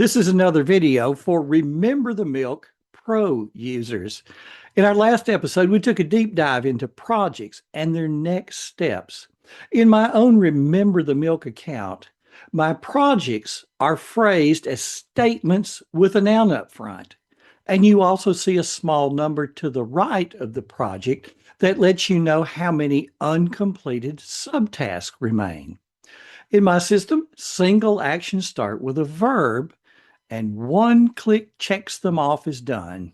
This is another video for Remember the Milk Pro users. In our last episode, we took a deep dive into projects and their next steps. In my own Remember the Milk account, my projects are phrased as statements with a noun up front. And you also see a small number to the right of the project that lets you know how many uncompleted subtasks remain. In my system, single actions start with a verb and one click checks them off as done.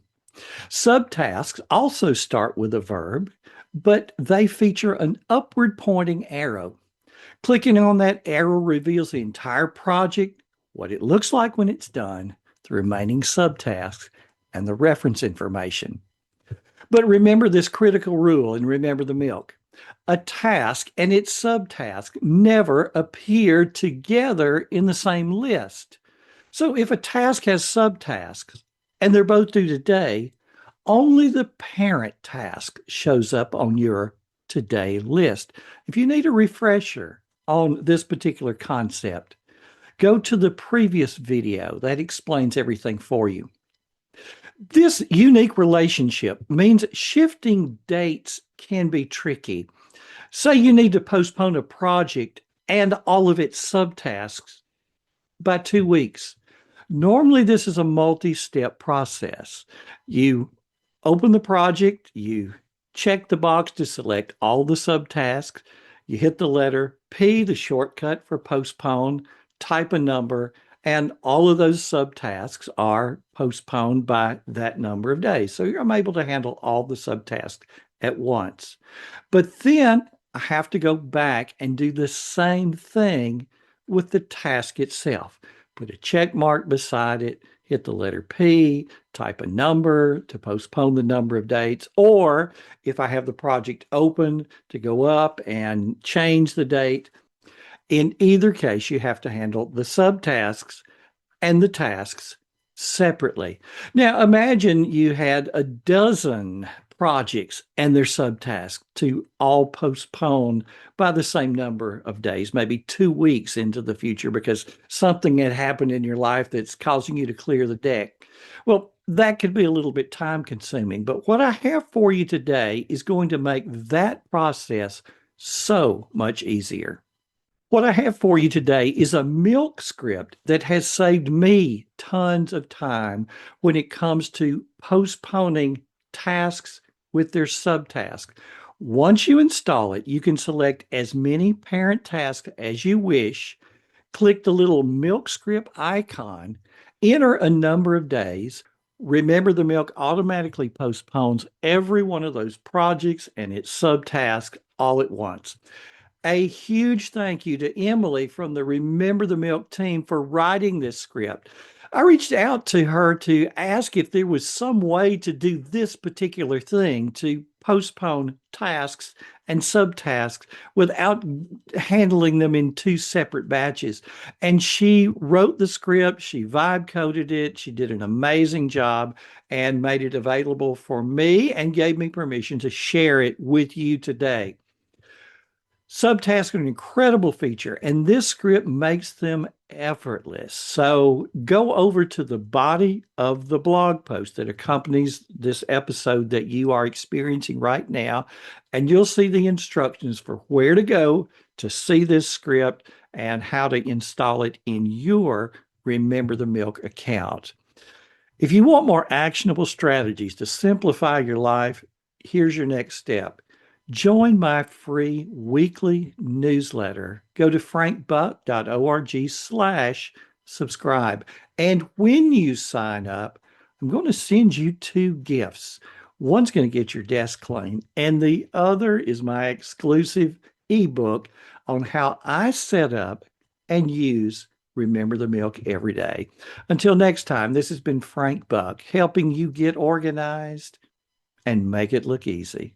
Subtasks also start with a verb, but they feature an upward pointing arrow. Clicking on that arrow reveals the entire project, what it looks like when it's done, the remaining subtasks, and the reference information. But remember this critical rule and remember the milk. A task and its subtask never appear together in the same list. So if a task has subtasks and they're both due today, only the parent task shows up on your today list. If you need a refresher on this particular concept, go to the previous video. That explains everything for you. This unique relationship means shifting dates can be tricky. Say you need to postpone a project and all of its subtasks by 2 weeks. Normally, this is a multi-step process. You open the project, you check the box to select all the subtasks, you hit the letter P, the shortcut for postpone, type a number, and all of those subtasks are postponed by that number of days. So I'm able to handle all the subtasks at once. But then I have to go back and do the same thing with the task itself. Put a check mark beside it, hit the letter P, type a number to postpone the number of dates, or if I have the project open, to go up and change the date. In either case, you have to handle the subtasks and the tasks separately. Now, imagine you had a dozen projects and their subtasks to all postpone by the same number of days, maybe 2 weeks into the future because something had happened in your life that's causing you to clear the deck. Well, that could be a little bit time consuming, but what I have for you today is going to make that process so much easier. What I have for you today is a MilkScript that has saved me tons of time when it comes to postponing tasks with their subtasks. Once you install it, you can select as many parent tasks as you wish, click the little MilkScript icon, enter a number of days. Remember, the milk automatically postpones every one of those projects and its subtasks all at once. A huge thank you to Emily from the Remember the Milk team for writing this script. I reached out to her to ask if there was some way to do this particular thing, to postpone tasks and subtasks without handling them in two separate batches. And she wrote the script, she vibe coded it, she did an amazing job and made it available for me and gave me permission to share it with you today. Subtasks are an incredible feature, and this script makes them effortless. So go over to the body of the blog post that accompanies this episode that you are experiencing right now, and you'll see the instructions for where to go to see this script and how to install it in your Remember the Milk account. If you want more actionable strategies to simplify your life, here's your next step. Join my free weekly newsletter. Go to frankbuck.org/subscribe. And when you sign up, I'm going to send you 2 gifts. One's going to get your desk clean, and the other is my exclusive ebook on how I set up and use Remember the Milk every day. Until next time, this has been Frank Buck helping you get organized and make it look easy.